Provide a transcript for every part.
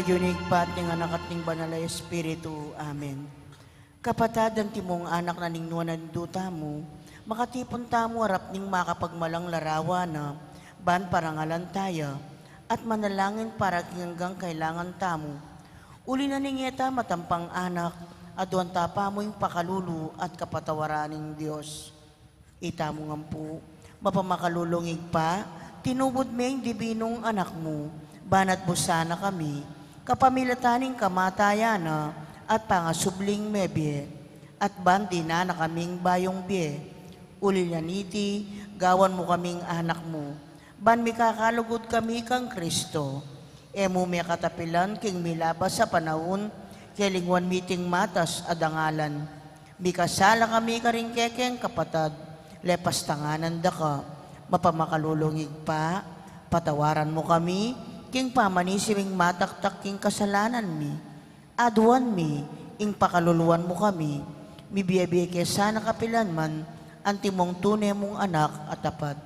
Nagyunig pat ng anak at ng banal na Espiritu. Amen. Kapatad ang timong anak na ningnuan ng duta mo, makatipon tamo harap ning makapagmalang larawan na ban parangalan tayo at manalangin para hanggang kailangan tamo. Uli na ningeta matampang anak, aduan tapa mo yung pakalulu at kapatawaran ng Diyos. Itamo nga po, mapamakallulungig pa, tinubod mo yung dibinong anak mo, banat busana kami, kapamilataning kamatayana at pangasubling mebye, at bandi na kaming bayong bie. Ulilyaniti, gawan mo kaming anak mo, ban mikakalugod kami kang Kristo. Emo may katapilan king milabas sa panahon, kelingwan miting matas adangalan. Mikasala kami karingkekeng kapatad, lepas tanganan da ka, mapamakalulungig pa, patawaran mo kami, king pamanisiming mataktak king kasalanan mi. Aduan mi, ing pakaluluan mo kami, mibiyabiya kesa nakapilan man, antimong tunay mong anak at tapat.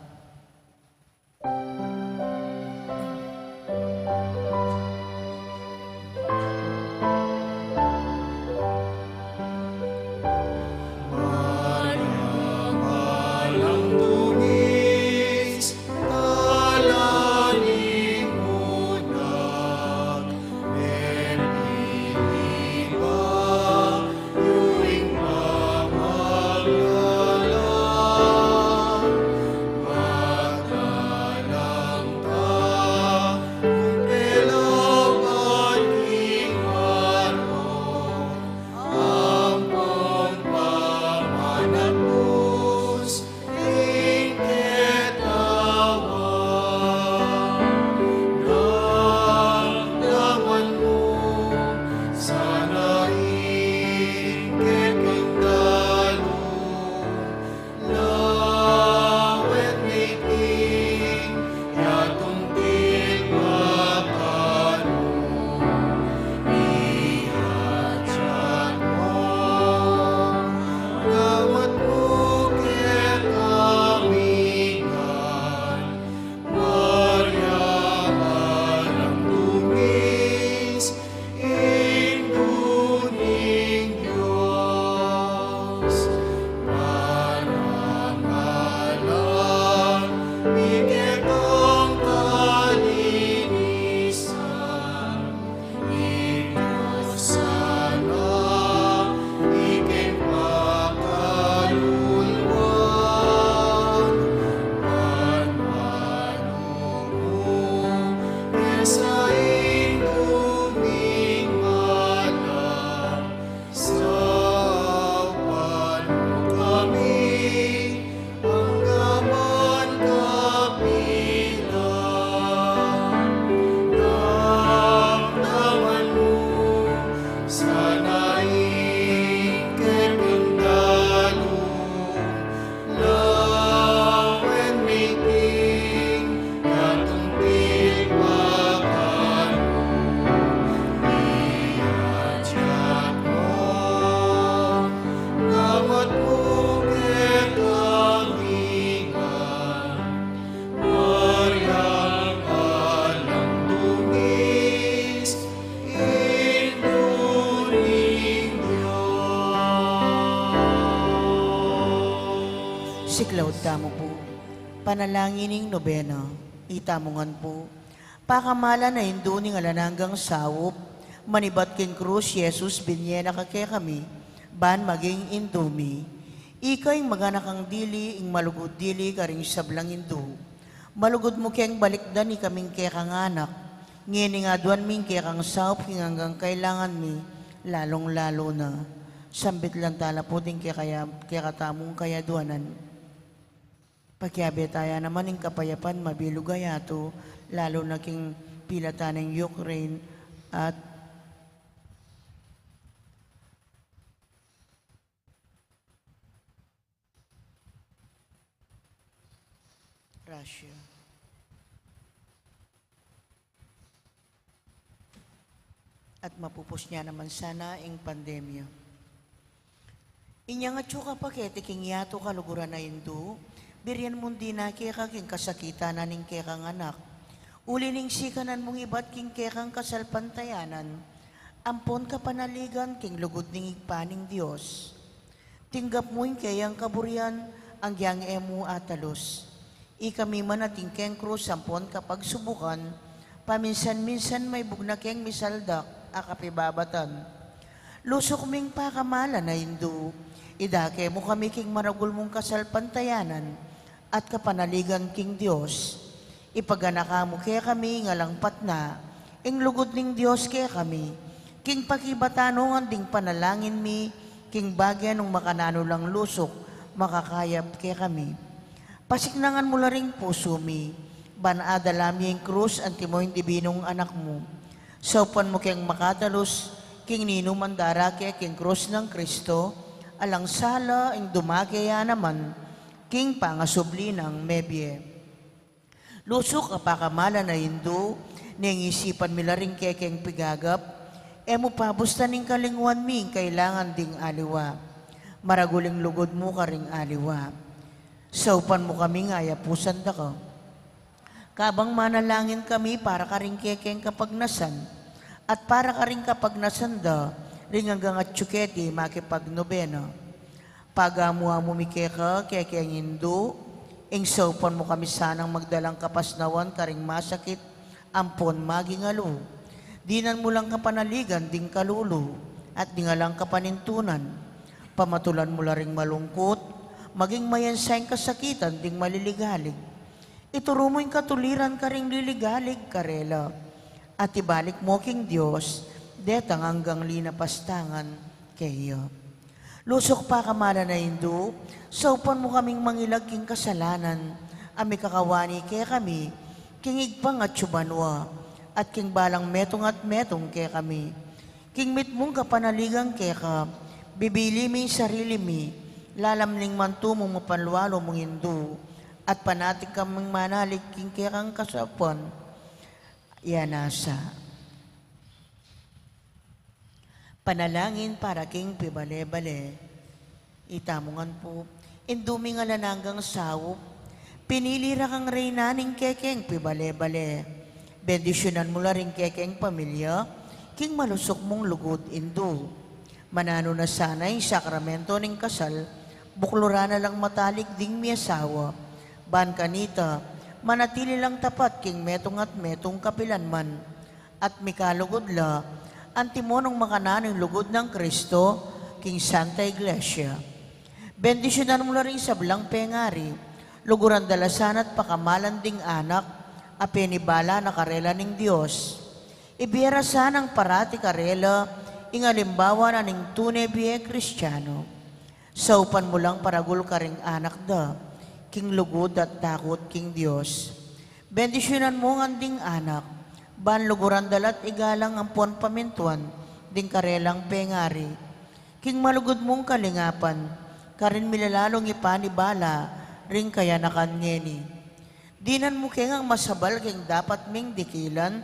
Siklaw tamo po, panalangin nobena, itamungan po, pakamala na hindu ning alananggang sawop, manibat kin krus, Jesus, binyena kake kami, ban maging indumi. Ikay maganakang dili, ing malugod dili, karing sablang indu. Malugod mo keng balikdan, ikaming kekang anak, ngini nga duan ming kekang sawop, hanggang kailangan mi, lalong-lalo na. Sambit lang tala po din kekatamong kaya duanan. Pagkiabetaya naman ng kapayapan mabilugayato, lalo na king pilatan ng Ukraine at Russia. At mapupos niya naman sana ang pandemya. Inya nga tsuka pakete king yato kaluguran na hindu, biryan mundi na kaya king kasakita na ning kaya kang anak. Ulining sikanan mong iba't king kekang kasalpantayanan, ampon ka panaligan king lugod ning igpaning Diyos. Tinggap mo'y kayang kaburian, ang giyang emu atalos. Ikami man ating keng krus, ampon kapag subukan, paminsan-minsan may bugna keng misaldak, akapibabatan. Lusok ming pakamala na hindu, idake mo kami king maragul mong kasalpantayanan, at kapanaligan king Diyos. Ipaganaka mo kaya kami ngalangpat na, ing lugod ning Diyos kaya kami, king pakibatanungan ding panalangin mi, king bagyan ng makanano lang lusok, makakayap kaya kami. Pasiknangan mo la ring puso mi, banadalami yung krus, antimo hindi binong anak mo. Saupan mo kayang makatalos, king nino mandara kaya king krus ng Kristo, alang sala ing dumakaya naman, king pangasubli ng mebye. Lusok apakamala na hindu, niyang isipan mila rin kekeng pigagap, mo pabusta ning kalingwan ming kailangan ding aliwa. Maraguling lugod mo ka ring aliwa. Saupan mo kami nga yapusan da ka. Kabang manalangin kami para ka ring kekeng kapagnasan, at para ka ring kapagnasan da, ring hanggang at tsuketi makipagnobena. Pagamuha mo mikeka kekeng hindu, ing saupan mo kami sanang magdalang kapasnawan karing masakit, ampon magingalo. Dinan mo lang kapanaligan, ding kalulo, at dingalang kapanintunan. Pamatulan mo ring malungkot, maging mayansayang kasakitan, ding maliligalig. Ituro mo yung katuliran karing liligalig, karela. At ibalik mo king Diyos, detang hanggang linapastangan kayo. Lusok pa kamala na hindu, saupan mo kaming mangilag king kasalanan, ami kakawani kaya kami, king igpang at tsubanwa, at king balang metong at metong kaya kami. King mitmong kapanaligang kaya ka, bibili mi sarili mi, lalamling mantumong mapanlualo mong hindu, at panatik kaming manalig king kaya kang kasapan, yanasa. Panalangin para king pibale-bale. Itamungan po, indumi nga lananggang sawop, pinilira kang reynaning kekeng pibale-bale. Bendisyonan mo la rin kekeng pamilya, king malusok mong lugod indu. Manano na sana yung sakramento ng kasal, buklura na lang matalik ding mi asawa. Ban kanita, manatili lang tapat king metong at metong kapilanman. At mikalugod la, antimonong makananong lugod ng Kristo, king Santa Iglesia. Bendisyonan mo na rin sa blang pengari, luguran dalasan at pakamalan ding anak, apenibala na karela ning Diyos. Ibiyara sanang parati karela, ingalimbawa na ning tunay biye Kristiyano. Saupan mo lang paragul ka ring anak da, king lugod at takot king Diyos. Bendisyonan mo ng ding anak, ban luguran dalat igalang ang puan pamintuan, ding karelang pengari. King malugod mong kalingapan, karin milalalong ipanibala, ring kaya nakanyeni. Dinan mo kengang masabal keng dapat ming dikilan,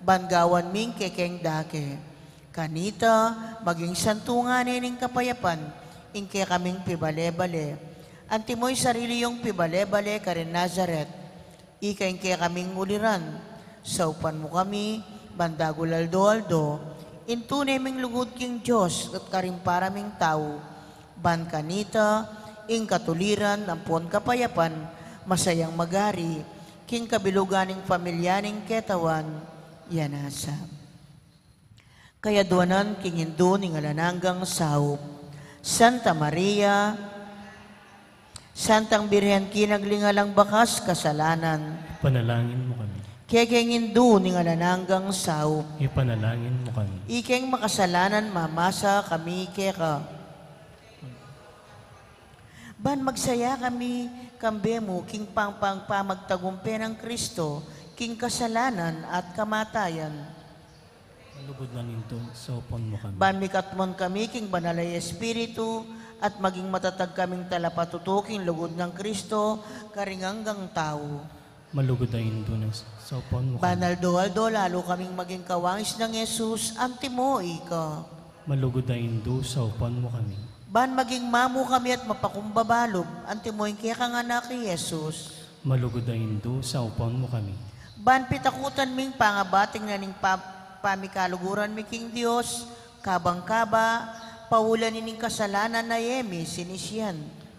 bangawan ming kekeng dake. Kanita, maging santunganin ning kapayapan, ingke kaming pibale-bale. Antimoy sarili yung pibale-bale karin Nazaret, ika kaming uliran. Saupan mo kami, bandagulaldo-aldo, intunay ming lugod king Diyos at karimparaming tao, ban kanita, ing katuliran, ampon kapayapan, masayang magari, king kabiluganing pamilyaning ketawan, yanasa. Kaya duwanan king hindu ning alananggang saup, Santa Maria, Santang Birhen kinaglingalang bakas kasalanan, Panalangin mo kami. kekeng hindu ning alananggang saup, Ipanalangin mo kami. ikeng makasalanan mamasa kami keka. Ban magsaya kami kambe mo king pamagtagumpe ng Kristo, king kasalanan at kamatayan. Malugod na ninto, saupan mo kami. Ban mikatmon kami king banalay Espiritu, at maging matatag kaming talapatutuking lugod ng Kristo, karinganggang tao. Malugod na ninto, saupan mo kami. Banaldo-aldo, lalo kaming maging kawangis ng Jesus, antimo ika. Malugod na ninto, saupan mo kami. Ban maging mamu kami at mapakumbabalob, antimo yung kaya kang anak ni Jesus. Malugod na ninto, saupan mo kami. Ban pitakutan ming pangabating na ning pamikaluguran mi king Dios, kabang-kaba, paulan nining kasalanan na yemi sinisyan.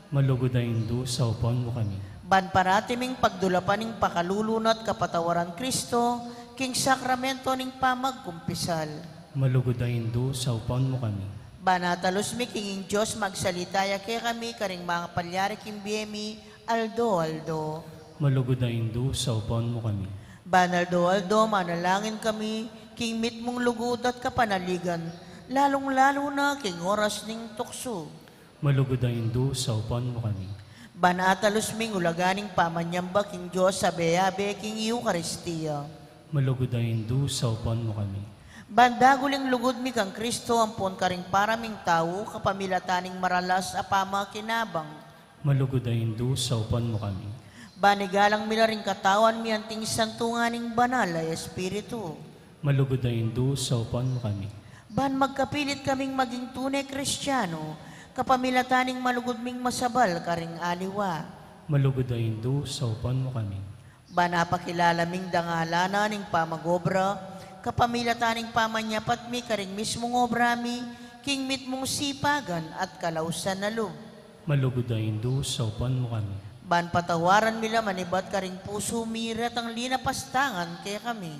Malugod na Indo, sa upon mo kami. Ban parati ming pagdulapan ning pakalulunat kapatawaran Kristo, king sakramento ning pamagkumpisal. Malugod na Indo, sa upon mo kami. Banatalos mi king Diyos magsalitaya kay kami karing mga palyari king biyemi, aldo. Malugod na Indo, sa upon mo kami. Banaldo, manalangin kami, king mit mong lugod at kapanaligan, lalong-lalo na king oras ning tukso. Malugod na Indo, sa upon mo kami. Banatalos ming ulaganing pamanyamba king Diyos sa beyabe king Eucharistia. Malugod na Indo, sa upon mo kami. Bandaguling lugod mi kang Kristo ampon karing paraming tao kapamilataning maralas apama kinabang. Malugod na Indo, sa upon mo kami. Banigalang minaring katawan mi anting santunganing banal ay Espiritu. Malugod na Indo, sa upon mo kami. Ban magkapilit kaming maging tunay Kristiyano, kapamilataning malugod ming masabal karing aliwa. Malugod na Indo, sa upon mo kami. Ban napakilala ming dangalana ning pamagobra, kapamilataning pamanyapat mi karing mismong obra mi, king mit mong sipagan at kalausan na loob. Malugod na Indo, sa upon mo kami. Ban patawaran mila manibat karing puso mirat ang linapastangan kaya kami.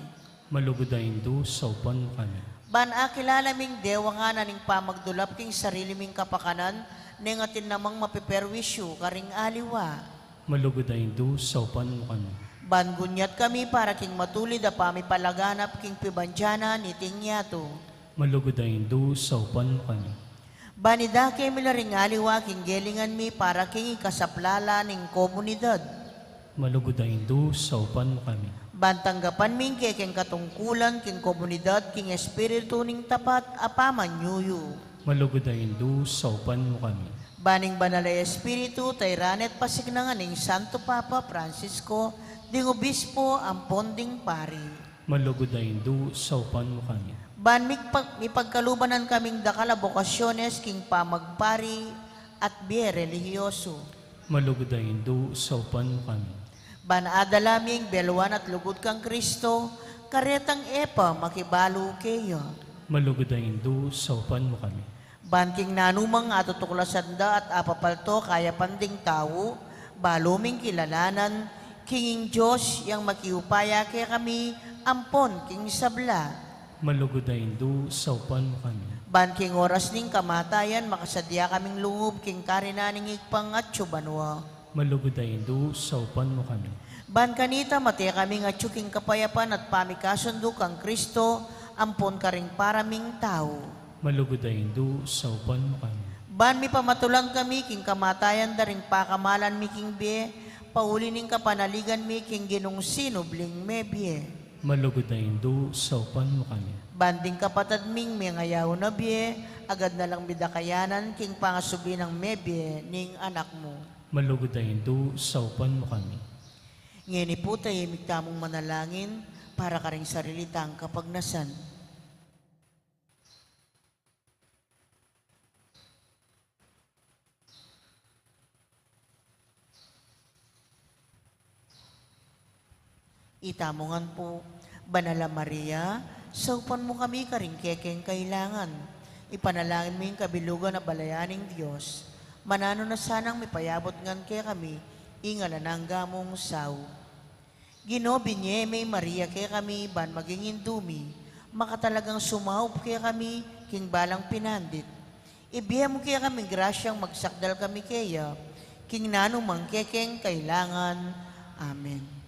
Malugod na Indo, sa upon mo kami. Ban akilala ming dewa nga na ning pamagdulap king sarili ming kapakanan, ning atin namang mapiperwisyo karing aliwa. Malugod na Indo, sa upon mo kami. Ban gunyat kami para king matulid a pamipalaganap king pibandyana ni Tingyato. Malugod na Indo, sa upon mo kami. Banidake mila ring aliwa king gelingan mi para king ikasaplala ning komunidad. Malugod na Indo, sa upan mo kami. Bantanggapan ming king katungkulan king komunidad king espiritu ning tapat apaman nyuyu. Malugod na Indo, sa upan mo kami. Baning banalay espiritu tayranet pasignangan ning Santo Papa Francisco ding obispo ampon ding pari. Malugod na Indo, sa upan mo kami. Ban mipagkalubanan kaming dakala bokasyones king pamagpari at biye relihiyoso. Malugod na Indo, sa upan mo kami. Ban adalaming beluan at lugod kang Kristo, karetang epa makibalo keyo. Malugod na Indo, sa upan mo kami. Ban king nanumang atutuklasanda at apapalto kaya panding tao, baluming kilalanan, kinging Diyos yang makiupaya kay kami, ampon king sabla. Malugod na Indo, sa upan mo kami. Ban king oras ning kamatayan, makasadya kaming lungub king karinaning ikpang at banwa. Malugod na Indo, sa upan mo kami. Ban kanita mati kaming at king kapayapan at pamikasundo kang Kristo, ampon karing paraming tao. Malugod na Indo, sa upan mo kami. Ban mi pamatulang kami king kamatayan daring pakamalan mi king biye, pauli ning kapanaligan mi king ginong sinubling me biye. Malugod na Indo, sa upan mo kami. Banding kapatad ming may ngayaw na biye, agad na lang bidakayanan king pangasubi ng mebye ning anak mo. Malugod na Indo, sa upan mo kami. Ngeni po tayo tamong manalangin para karing sarilitang kapagnasan. Itamongan po, Banala Maria, saupan mo kami karing kekeng kailangan. Ipanalangin mo yung kabilugan na balayaning Diyos. Manano na sanang mipayabot ngan kay kami, ingala ng gamong saw. Gino binye may Maria kay kami, ban maging indumi, makatalagang sumaup kay kami, king balang pinandit. Ibiya mo kay kami grasyang magsakdal kami kaya, king nanumang kekeng kailangan. Amen.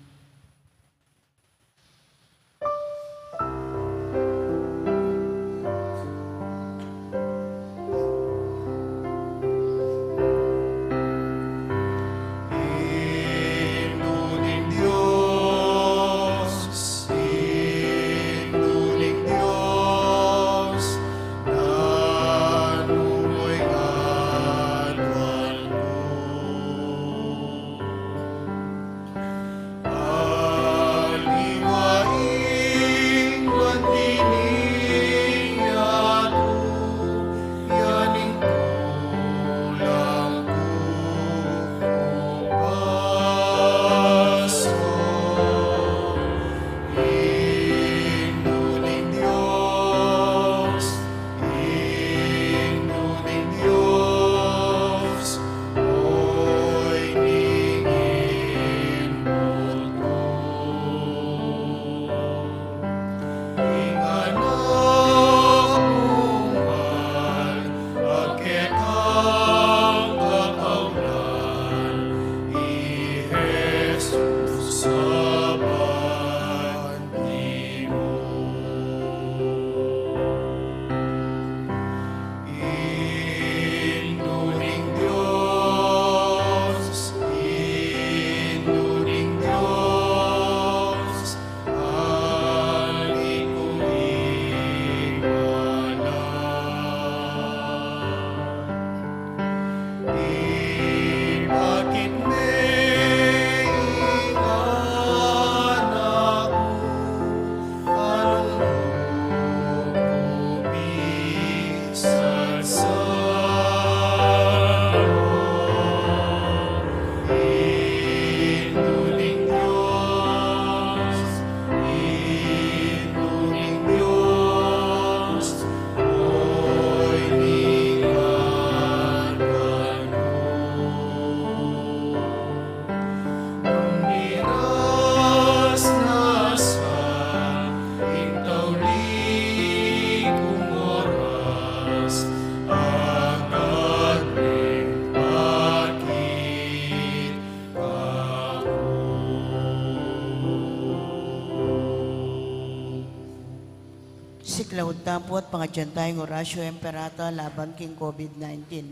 Siklawod tampo at pangadyan tayong orasyo emperata laban king COVID-19.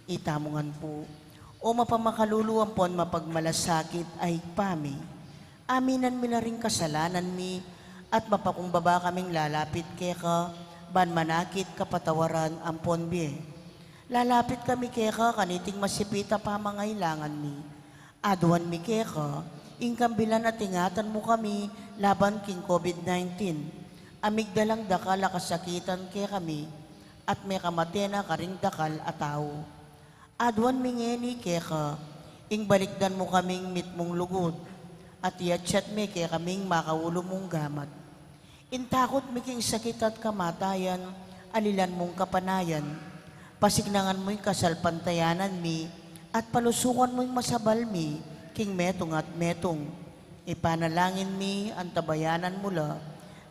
Itamungan po. O mapamakaluluan pon mapagmalasakit ay pami. Aminan mi na rin kasalanan mi at mapakumbaba kaming lalapit keka ban manakit kapatawaran ampon biye. Lalapit kami keka kaniting masipita pamangailangan mi. Aduan mi keka, ingkambilan at ingatan mo kami laban king COVID-19. Amigdalang dakal kasakitan kay kami at may kamatena karing dakal ataw. Adwan mingeni keka, ing balikdan mo kaming mitmong lugod at iatsyat mi kay kaming makaulo mong gamat. Intakot mi king sakit at kamatayan, alilan mong kapanayan, pasignangan mo'y kasalpantayanan mi at palusukan mo'y masabal mi, king metong at metong. Ipanalangin mi ang tabayanan mula,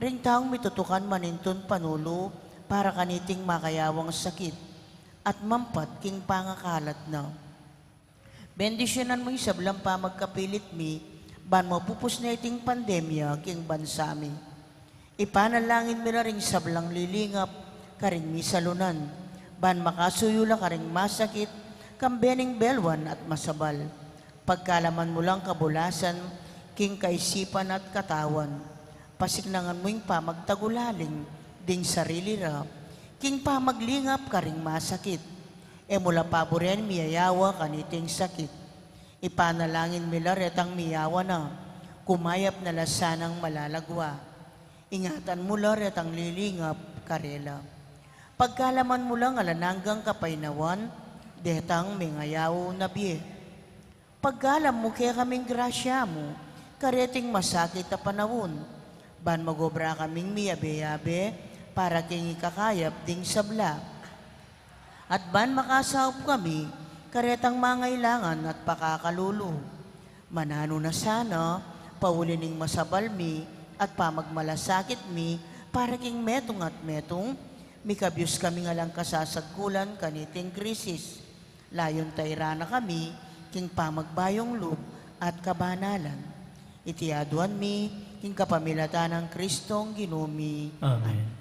ring taong mitutukan maninton panulo para kaniting makayawang sakit at mampat king pangakalat na. Bendisyonan mo'y sablang pa magkapilit mi, ban mo pupus na iting pandemya king bansami. Ipanalangin mi na ring sablang lilingap, karing mi salunan, ban makasuyula karing masakit, kambening belwan at masabal. Pagkalaman mo lang kabulasan, king kaisipan at katawan, pasignangan mo'y pamagtagulaling, ding sarili ra, king pamaglingap karing masakit, e mula paboren miyayawa kaniting sakit. Ipanalangin mila retang miyawa na, kumayap na lasanang malalagwa. Ingatan mula retang lilingap karela. Pagkalaman mo lang alananggang kapainawan, detang mingayaw na biye. Pagkalam mo kaya kaming grasya mo, kareting masakit na panawon, ban magobra kaming miyabe-yabe para king ikakayap ding sabla. At ban makasaup kami, karetang mangailangan at pakakalulo. Manano na sana, paulining masabal mi at pamagmalasakit mi para king metong at metong, mikabyos kami nga lang kasasagkulan kaniting krisis. Layon tayrana kami, king pamagbayong loob at kabanalan. Itiaduan mi, king kapamilatan ng Kristong ginumi. Amen.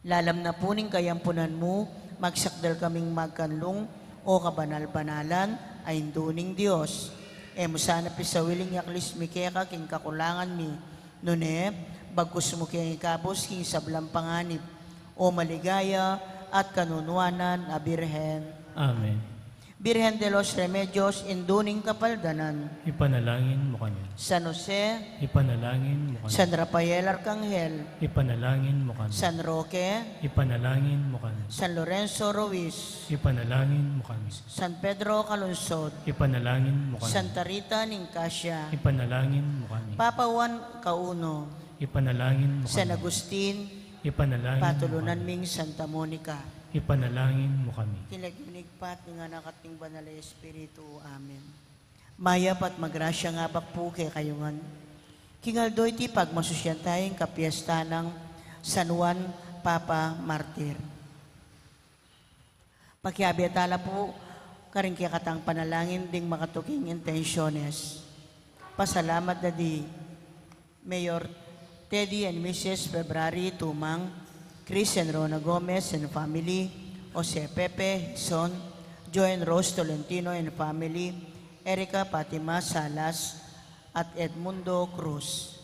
Lalam na puning kayampunan mo, magsakdal kaming magkanlong o kabanal-banalan ay induning Diyos. E mo sana pisawiling yaklis mi keka king kakulangan mi. Nune, bagkus mo kaya ikabos king sablang panganib o maligaya at kanunuanan a Birhen. Amen. Birhen de los Remedios, induning kapaldanan. Ipanalangin mo kami. San Jose, Ipanalangin mo kami. San Rafael Arcangel, Ipanalangin mo kami. San Roque, Ipanalangin mo kami. San Lorenzo Ruiz, Ipanalangin mo kami. San Pedro Calungsod, Ipanalangin mo kami. Santa Rita Nicasia, Ipanalangin mo kami. Papa Juan Kauno, Ipanalangin mo San kami. Agustin, Ipanalangin mo Patulunan kami. ming Santa Monica. Ipanalangin mo kami. Kinagminigpat ng anak at ng banal na Espiritu. Amen. Mayap at magrasya nga bak po kay kayungan. Kingaldoy ti pagmasusyan tayong kapiesta ng San Juan Papa Martir. Pagkiabiatala po, karing kaya katang panalangin ding makatuking intensyones. Pasalamat na di Mayor Teddy and Mrs. February Tumang, Chris and Rona Gomez and family, Jose Pepe, son, Joy and Rose Tolentino and family, Erica Fatima Salas, at Edmundo Cruz.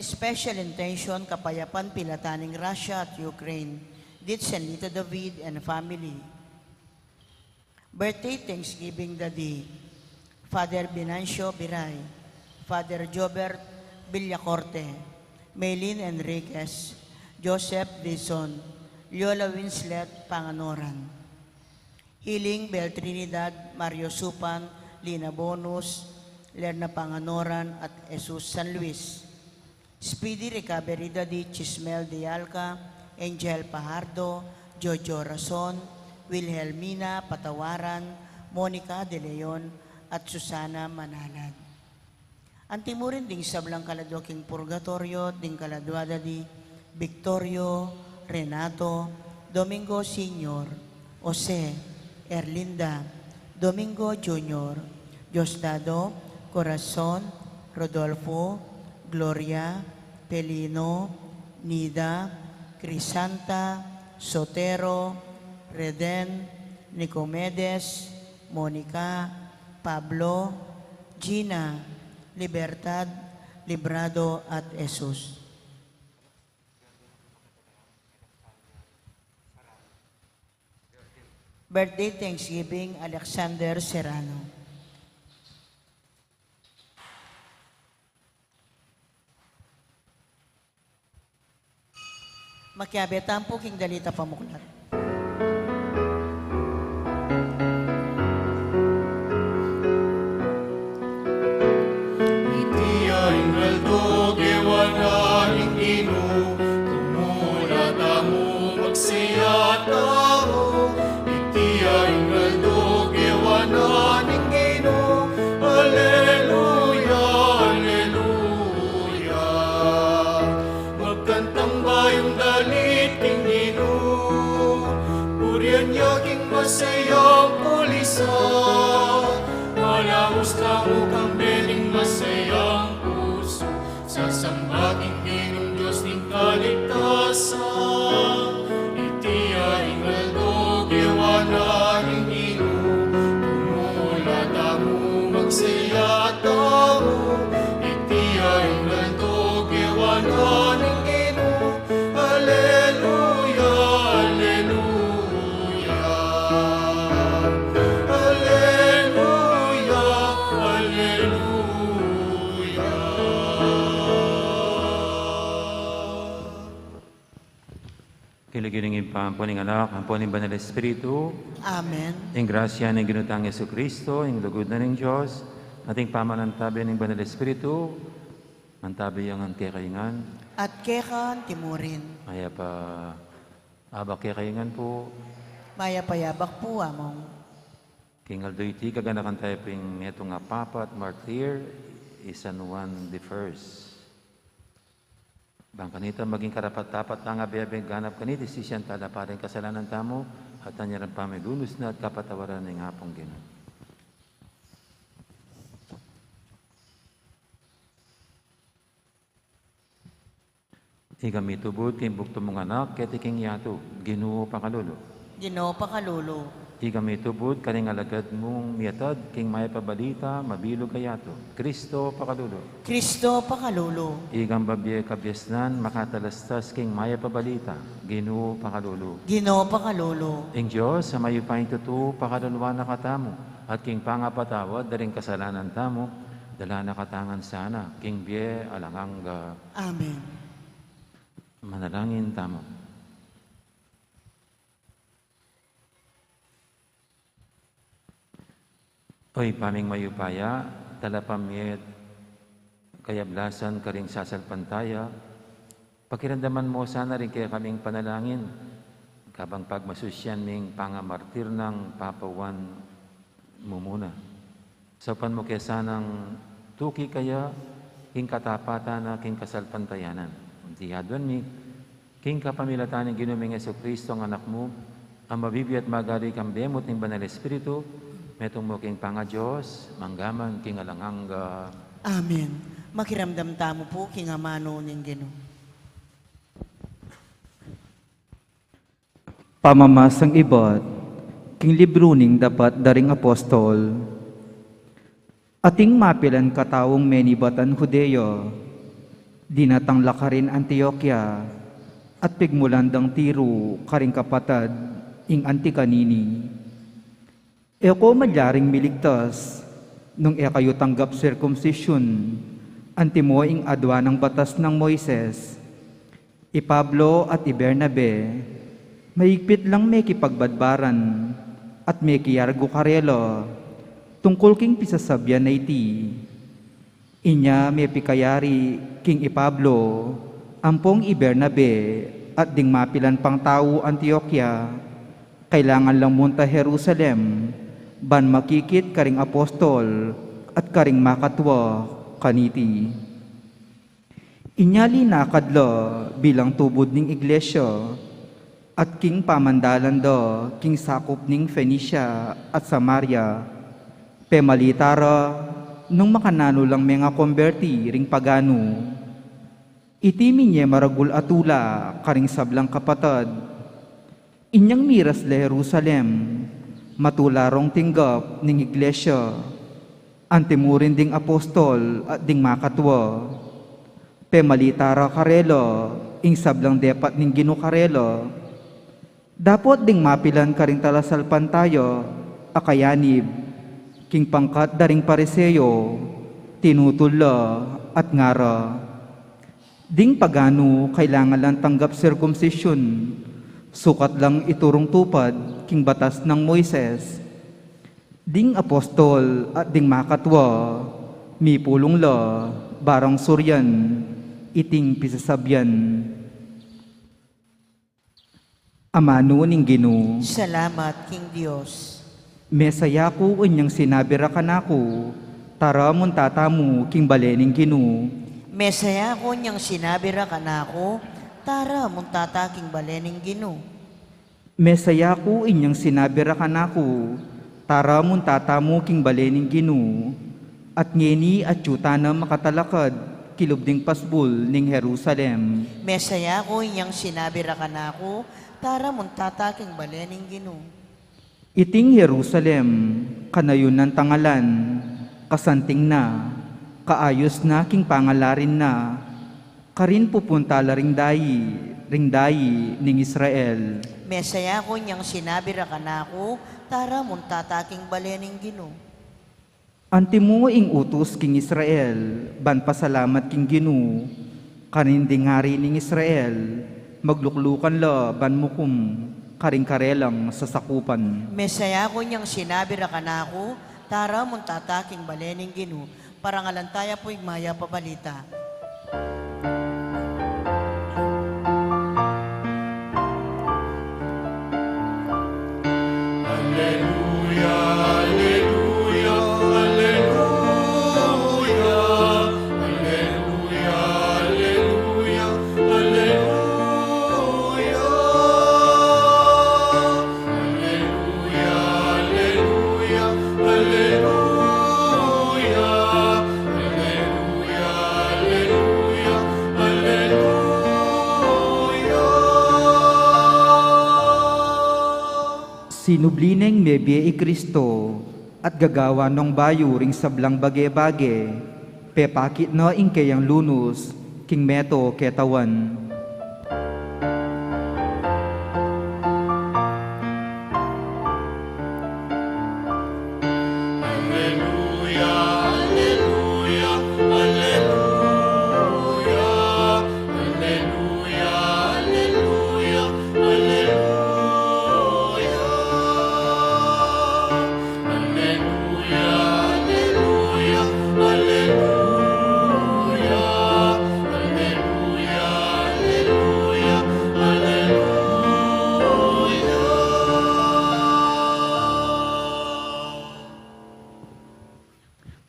Special intention, kapayapan pilataning Russia at Ukraine, Ditz and Lita David and family. Birthday Thanksgiving Daddy, Father Binancio Biray, Father Jobert Villacorte, Maylin Enriquez, Joseph Dizon, Lola Winslet Panganoran. Healing Bel Trinidad, Mario Supan, Lina Bonus, Lerna Panganoran at Jesus San Luis. Speedy Recovery Daddy Chismel de Alca, Angel Pajardo, Jojo Rason, Wilhelmina Patawaran, Monica De Leon at Susana Manalad. Antimurin ding sablang kaladwa king purgatorio, ding kaladwada di Victorio, Renato, Domingo Senior, Jose, Erlinda, Domingo Junior, Diosdado, Corazon, Rodolfo, Gloria, Pelino, Nida, Crisanta, Sotero, Reden, Nicomedes, Monica, Pablo, Gina, Libertad, Librado at Jesus. Birthday Thanksgiving, Alexander Serrano. Makiabetan po king Dalita Pamuklat. Masayang pulisa, malahos tamo kang bening masayang puso, sasamba king ginong Diyos ning kaligtasan. Iti ay ingaldo, giwana ning ginoo, tumula tamo, magsaya tamo. Iti ay ingaldo, giwana ning ginoo, Alleluia, Alleluia. Kiligilingin pa ang puning anak, ang puning banal Espiritu, Amen. ang grasya ng ginutang Yesu Kristo, ang lugod na ng Diyos, ating pamanantabi ng banal Espiritu, mantabi ang kekaingan, At kekan timurin, maya pa abak kekaingan po, maya payabak po among. King Aldo iti kaganakan tayo ping neto nga papat, martir, San Juan the First. Bang kanita maging karapat-dapat na nga biyabing ganap kanita, sisyan tada pa rin kasalanan tamo, at tanyaran pa may lunos na at kapatawaran ng hapong Ginoo. Igami tubod, kimbuk tumong anak, ketiking yato, Ginoo pakalolo. Ginoo pakalulu. Igami tubod, kaning alagad mong miyatad, king may pabalita, mabilog kayato. Kristo pakalolo. Kristo pakalulu. Igam babye kabyesnan, makatalastas, king may pabalita, Ginoo pakalolo. Ginoo pakalulu. Ing Diyos, sa mayupaing tutu, pakaluluwa na katamo, at king pangapatawad, daring kasalanan tamo, dala na katangan sana, king bye alanganga, Amen. manalangin tamo. Oy, paming mayupaya, talapamyet, kayablasan karing sasalpantaya, pakiramdaman mo sana rin kaya kaming panalangin, kabang pagmasusyan ming pangamartir ng papawan mo muna. Sapan mo kaya sanang tuki kaya, king katapatan na king kasalpantayanan. Unti hadwan mi, king kapamilatan ng ginuming Yesu Kristo ang anak mo, ang mabibi at magari kang bemot ng Banal Espiritu, metong mo king panga Diyos, manggaman king alanganga. Amen. Makiramdam tamo po king amano ning Ginoo. Pamamasang ibat, king libro ning dapat daring apostol. Ating mapilan katawong menibatan Hudeyo, dinatang lakarin Antioquia, at pigmulandang Tiro, karing kapatad, ing antikanini. Eko madyaring miligtas, nung kayo tanggap circumcision, antimo ing adwa ng batas ng Moises. I Pablo at i Bernabe, mahigpit lang may kipagbadbaran, at may kiyargo karelo, tungkol king pisasabyan na iti. Inya may pikayari king i Pablo, ampong i Bernabe, at ding mapilan pang tao Antioquia, kailangan lang munta Jerusalem, ban makikit karing apostol at karing makatwa kaniti. Inyali nakadlo bilang tubod ning iglesia at king pamandalan do king sakop ning Phoenicia at Samaria. Pemalitara nung makanano lang mga konverti ring pagano. Iti minye maragul atula karing sablang kapatad. Inyang miras le Jerusalem, matularong tinggap ning iglesia, antimurin ding apostol at ding makatwa. Pemalitara karelo, ing sablang depat ning Gino karelo. Dapot ding mapilan karing talasalpan tayo, akayanib, king pangkat daring pariseyo, tinutula at ngara. Ding pagano kailangan lang tanggap circumcision, sukat lang iturong tupad king batas ng Moises. Ding apostol at ding makatwa, mi pulong la, barang suryan, iting pisasabyan. Amano ning Gino, Salamat, King Diyos. mesaya ko unyang sinabi ra kanako, tara mon tatamu king balening Gino. Mesaya ko niyang sinabi ra kanako, tara muntataking balening Gino. Mesaya ko inyang sinabi ra kanako, tara mon tatamu king balening Gino. At ngeni at yuta na makatalakad, kilubding pasbul ning Jerusalem. Mesaya ko niyang sinabi ra kanako, tara muntataking balening Gino. Iting Jerusalem, kanayon ng tangalan, kasanting na, kaayos na king pangalarin na, karin pupunta la ring dayi ning Israel. Mesaya ko niyang sinabi ra kanako, tara muntataking balening Gino. Antimo ing utos king Israel, ban pasalamat king Gino, kaninding hari ning Israel, magluklukan la ban mukum, karing karelang sa sakupan. Mesaya ko niyang sinabi ra kanako, tara muntataking balening Gino. Parangalantaya po'y maya pabalita. Alleluia, alleluia, alleluia. Alleluia, alleluia, alleluia. Alleluia, alleluia, alleluia. Sinublineng mebye i Kristo, at gagawa ng bayo ring sablang bage-bage, pepakit na ing kayang lunus, king meto ketawan. Alleluia, alleluia, alleluia. Alleluia, alleluia, alleluia. Alleluia, alleluia, alleluia. Alleluia, alleluia, alleluia.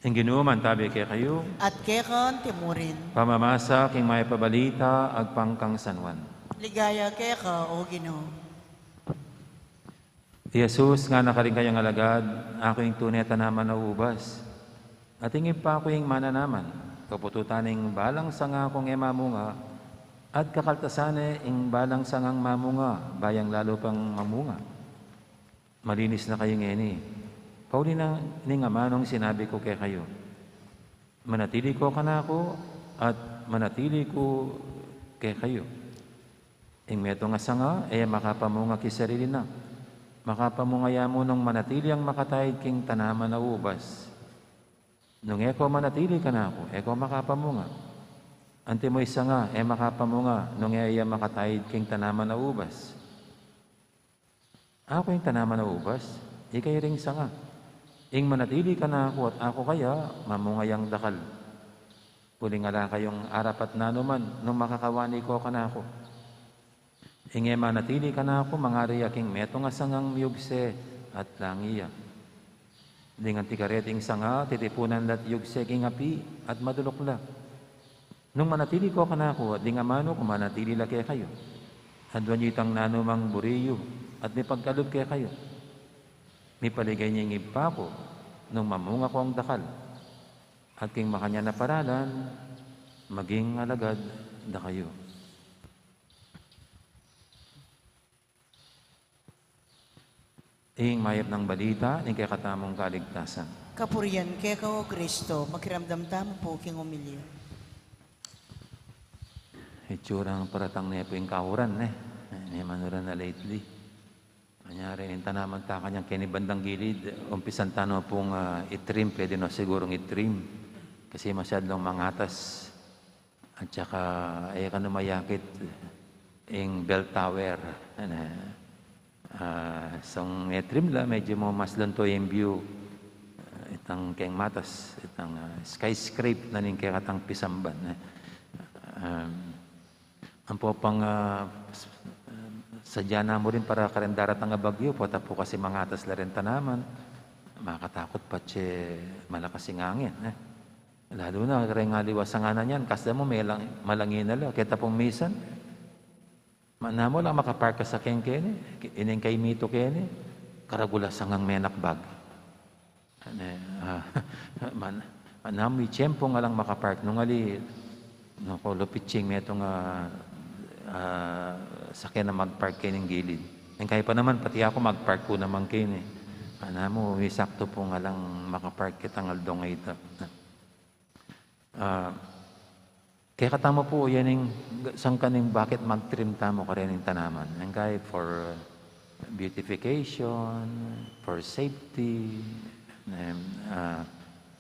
Ang Ginoo mantabi kay kayo, At kekan timurin. pamamasa king may pabalita agpangkang sanwan. Ligaya keka, o Ginoo. Ti Jesus nga nakaring kayang alagad, ako yung tuneta naman na ubas. At ingin pa ako yung mananaman, kapututaning balang sanga kong emamunga, at kakaltasane ing balang sangang mamunga, bayang lalo pang mamunga. Malinis na kayong eni. Pauli na ning amanong sinabi ko kay kayo. Manatili ko kanako at manatili ko kay kayo. Ing meto nga sanga, makapamunga ki sarili na. Makapamungaya mo nung manatili ang makatayid king tanaman na ubas. Nung eko manatili ka na ako, eko makapamunga. Ante mo isa nga, makapamunga, nung iya makatayid king tanaman na ubas. Ako yung tanaman na ubas, ikay ring sanga. Ing manatili ka na ako at ako kaya, mamungayang dakal. Puling ala kayong arapat na naman, nung makakawani ko ka na ako. Inge manatili ka na ako, mga riyaking meto nga sangang yugse at langiya. Dingan tikareting sanga, titipunan lat yugse king api at madulokla. Nung manatili ko ka na ako, at dingamano kung manatili la kaya kayo. Hadwan yitang nanumang buriyo at may pagkalog kaya kayo. May paligay niyang iba ko nung mamunga ko ang dakal. At king makanya na paralan, maging alagad da kayo. Ing mayap ng balita, ing kay katamong kaligtasan. Kapurian kaya ka o Kristo, makiramdam tamo po king umilyo. Itsurang paratang niya po yung kahuran, Ni manuran na lately. Kanyari, tanaman ta kanyang kinibandang gilid. Umpisan tano pong itrim, pwede no sigurong itrim. Kasi masyadong mangatas. At saka, ay ka numayakit, yung bell tower. Song itrim la, medyo mo mas lanto yung view. Itang keng matas, itang skyscrape na ning kaya katang pisamban. Ang po pang sadya na mo rin para karendarat ang bagyo po po kasi mga atas la rin tanaman makatakot pa tse malakas ang hangin lalo na kare nga liwasan nga na yan kasi mo may malangin na lang kita pong misan manamo lang makapark ka sa kengkene ining kay mito kene karagulas ang menakbag manamo itsyempo nga lang makapark nung ali no ko lupitsing metong sakyan na mag-park kayo ng gilid. And kaya pa naman, pati ako mag-park ko naman kayo mo, isakto po nga lang makapark kitang aldong ito. Kaya katama po, yan yung sangkaning bakit mag-trim tamo ka rin yung tanaman. And kaya for beautification, for safety,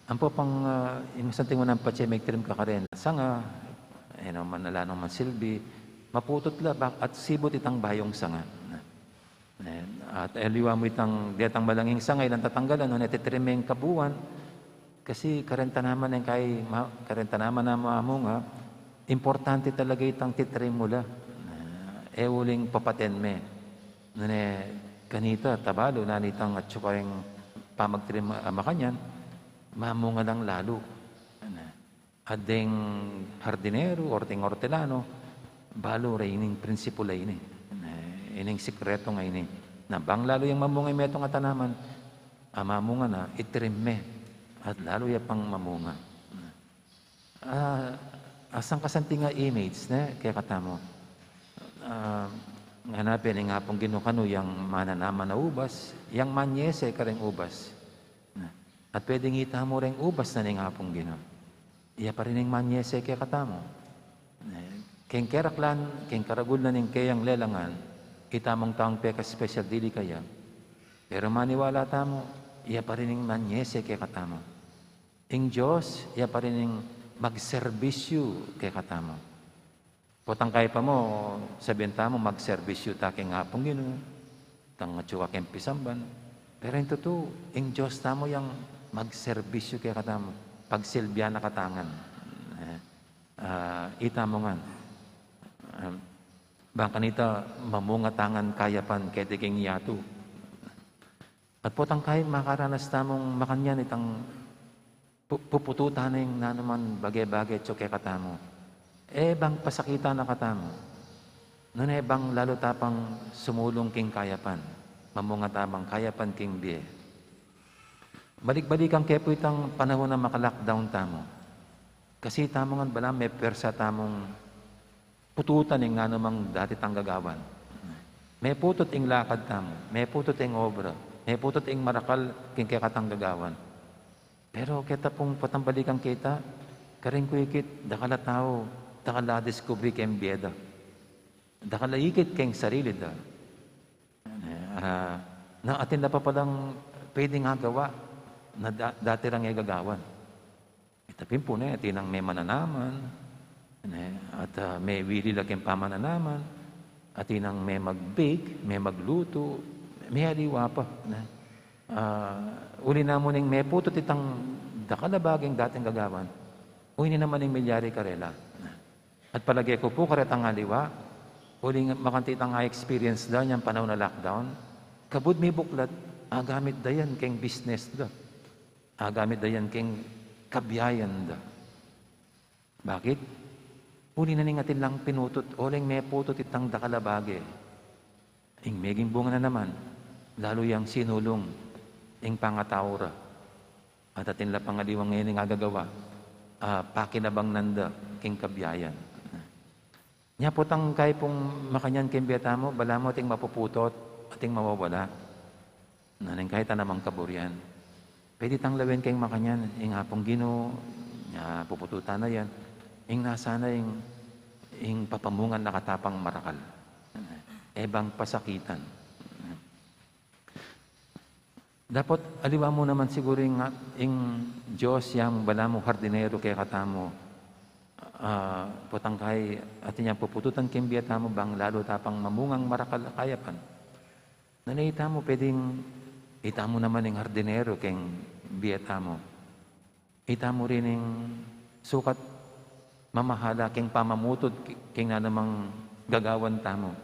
ang po pang, yung santing mo ng patse, mag-trim ka rin. Sanga, manala nung mansilbi, maputot la at sibot itang bayong sanga. At eliwa mo itang detang malanging sanga ilang tatanggalan no netitrimeng kabuan kasi karenta naman ng karenta naman na mamunga importante talaga itang titrim mo la. Uling papaten me. Kanita tabalo na nitang at saka yung pamagtrim makanyan mamunga lang lalo. Adeng hardinero or ting hortelano balo rin ining prinsipo la ini. Ining sikreto nga ini. Na bang lalo yung mamungay meto nga tanaman, mamunga na, itrim me. At lalo yung pang mamunga. Asang kasanti nga image, kaya katamo. Hanapin nga pong ginukano yung mananaman na ubas, yung manyese ka rin ubas. At pwedeng ita mo rin ubas na nga pong gino. Iya pa rin yung manyese kaya katamo. Keng keraklan, keng karagul na ning kayang lelangan, itamong taong peka special dili kaya. Pero maniwala tamo, iya pa rin yung manyese kaya katamo. Ing Diyos, iya pa rin yung magserbisyo kaya katamo. Potang kaya pa mo, sabihin tamo, magserbisyo ta keng hapong gino, tang atsuwa keng pisamban. Pero yung totoo, ing Diyos tamo yung magserbisyo kaya katamo. Pagsilbiya na katangan. Itamo nga. Bang kanita mamungatangan kayapan kete king yato. At potang kay makaranas tamong makanyan itang pupututan ng nanuman bagay-bagay tso kay katamo. Bang pasakita na katamo. Noon bang lalo tapang sumulong king kayapan. Mamungatamang kayapan king biye. Balik-balik ang kepo itang panahon na makalockdown tamo. Kasi tamo nga bala may persa tamong pututan ng nga namang dati tang gagawan. May putot ing lakad tamo, may putot ing obra, may putot ing marakal king kekatang gagawan. Pero kita pong patambalikang kita, karing kuikit, dakala tao, dakala discovery king biyeda. Dakala ikit king sarili da. Na atin na pa palang pwedeng gawa na dati lang gagawan. Itapin po na, atin ang may mananaman, at may wili laging pamananaman, at inang may mag-bake, may magluto, may haliwa pa. Uli na mo ning may putot itang dakalabaging dating gagawan. Uli naman ning milyari karela. At palagi ko po karetang haliwa, uli makanti itang experience da niyang panahon na lockdown, kabud may buklat, gamit dayan keng business da. Gamit dayan keng kabiyayan da. Bakit? Uli na atin lang pinutot, oling may putot itang dakalabage. Ing meging bunga na naman, lalo yang sinulong, ing pangatawra. At atin la pangaliwang ngayon nga gagawa, pakinabang nanda, king kabyayan. Nya potang kay pong makanyan ken biyata mo, bala mo ating mapuputot, ating mawawala. Naning kahit anamang kaburian. Pwede tang lawin kayong makanyan, ing hapong Ginoo, nya pupututan na yan. Ing nasana ing papamungan nakatapang marakal. Ebang pasakitan. Dapat aliwa mo naman siguro ing Diyos yang bala mo hardinero kay katamo. Putang kay atin niya pupututan kay biyata mo bang lalo tapang mamungang marakal kayapan. Nanayita mo pwedeng ita mo naman yung hardinero kay biyata mo. Ita mo rin yung sukat mamahala kay pamamutod kay na namang gagawan tamo.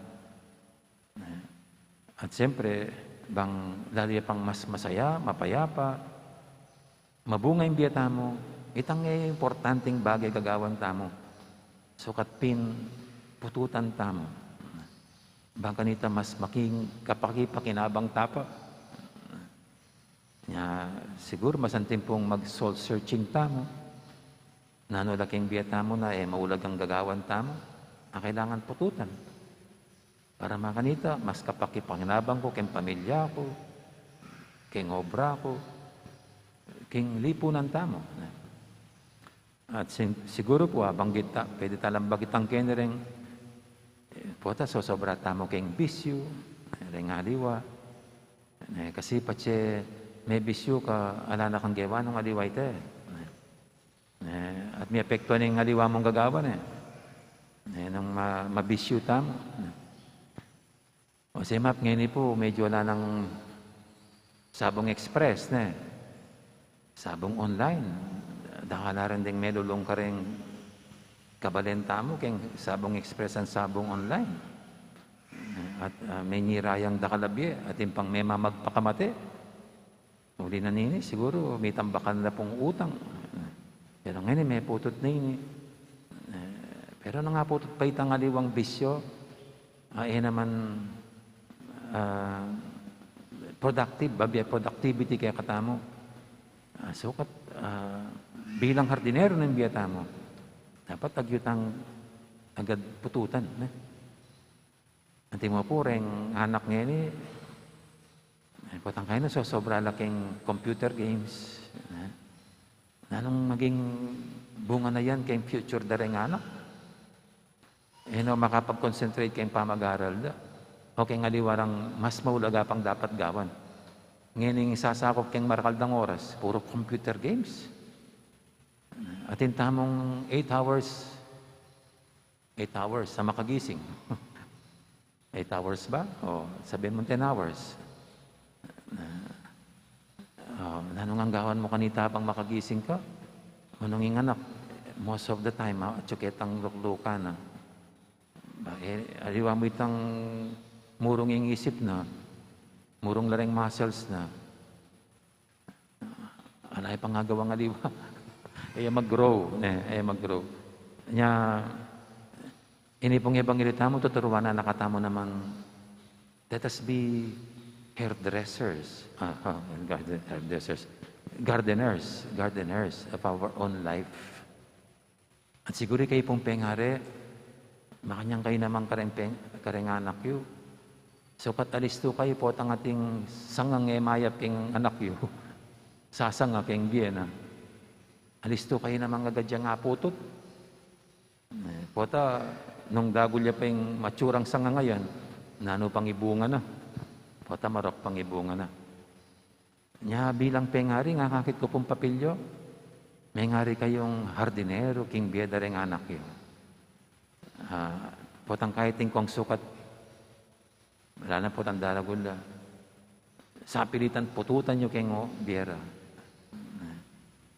At siyempre, bang lalo pang mas masaya, mapayapa, mabunga yung biyata mo, itang importanteng bagay gagawan tamo. Sukat pututan tamo. Bang kanita mas kapakipakinabang tapa. Siguro masantin pong mag-soul searching tamo. Nano laking biyata mo na maulag ang gagawan tamo. Ang kailangan pututan. Para makanita, mas kapakipakinabang ko keng pamilya ko, keng obra ko, keng lipunan tamo. At siguro po, banggit pwede talang bagitang kenering, pota sobra tamo keng bisyo, ring aliwa. Kasi patse may bisyo ka, alana kang gawa ng aliwa ite. At may epekto ng aliwa mong gagawan nung mabisyo tamo. O si Map, ngayon po, medyo wala ng sabong express sabong online. Dakala rin ding melulong ka rin kabalenta mo keng sabong express ang sabong online. At may nirayang dakalabye at yung pang may mamagpakamate. Uli na nini, siguro may tambakan na pong utang. Pero ngayon may putot na ini. Pero na nga putot pa itang aliwang bisyo, naman productivity kaya katamo. Sukat bilang hardinero ng biyata mo, dapat agyutang agad pututan. Anti mo po rin anak ngayon patang kayo na sobra laking computer games. Anong maging bunga na yan kayong future da rin anak? Makapag-concentrate kayong pamag-aral da. O kayong aliwarang mas maulaga pang dapat gawan. Ngayon sasakop kayong marakaldang oras, puro computer games. At yung tamong 8 hours sa makagising. 8 hours ba? O sabihin mo 10 hours. Nanong ang gawan mo kanita pang makagising ka? Anong inganak? Most of the time, tsuketang lukluka na. Aliwa mo itang murong yung isip na, murong lareng muscles na. Anay pang ngagawang aliwa. Mag-grow. Mag-grow. Inipong ebanghelyo tamo, tuturuan na nakatamo naman, let us be hairdressers. Gardeners of our own life. At siguro kayo pong pengare, makanyang kayo naman kareng anak yu. So katalisto kayo po ang ating sangang emayap king anak yu. Sasanga king biyena. Alisto kayo naman agadya nga putot. Pota, nung dagulya pa yung matsurang sanga ngayon, nano pang ibunga na. Pota marok pang ibunga na. Nya bilang pengari, nga kakit ko pong papilyo, may ngari kayong hardinero, king biyeda rin anak yun. Potang kahit kong sukat, wala na potang daragula. Sa pilitan, pututan nyo keng biyera.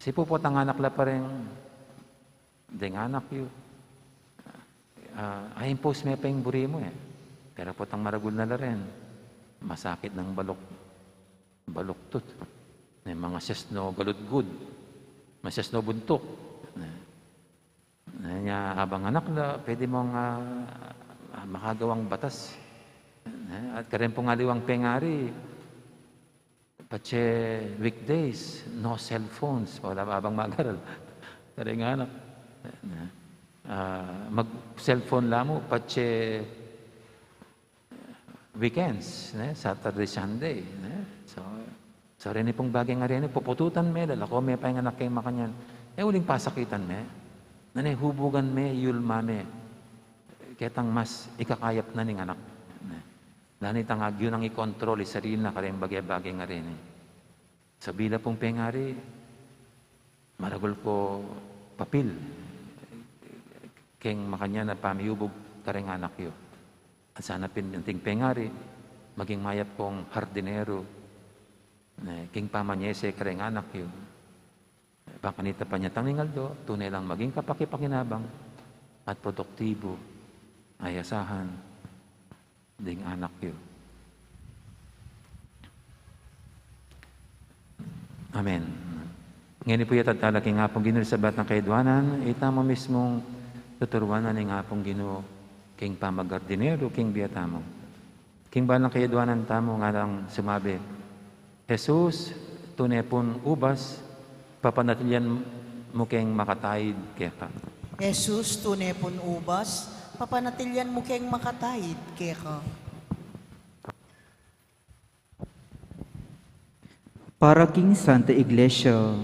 Si po potang anak la pa rin, ding anak yun. Ay impose may pa yung buri mo Pero potang maragul na la rin. Masakit ng baluktot. May mga sesno galudgud. May sesno buntok. Habang anak na, pwede mong makagawang batas. At karen pong aliwang pengari, patse weekdays, no cellphones. Wala habang mag-aral. Karen anak. mag-cellphone lamo, patse weekends, Saturday, Sunday. So rin pong bagay nga rin, pupututan me, lalako me, pa yung anak kayo makanyan. Uling pasakitan me, hubugan me, yulma me, ketang mas ikakayap na ning anak. Dani tangag yun ang i-control, sarili na karing bagay-bagay nga rin. Sa bila pong pengari, maragol ko papil, keng makanya na pamiyubog karing anak yo. At sana pinanting pengari, maging mayap kong hardinero, king pamanyese karing anak yo. Pakanita pa niya tangingaldo, tunay lang maging kapakipakinabang at produktibo, ayasahan, ding anak yo. Amen. Ngayon po yata talaking nga pong ginul sa batang kaidwanan, itamo mismong tuturuanan ng nga pong ginu king pamagardinero, king biyatamo. King balang kaidwanan tamo nga lang sumabi, Jesus, tunepon ubas, papanatilian mo keng makatayid keka. Jesus, tunepon ubas, papanatilyan mo keng makatayid keka. Para king Santa Iglesia,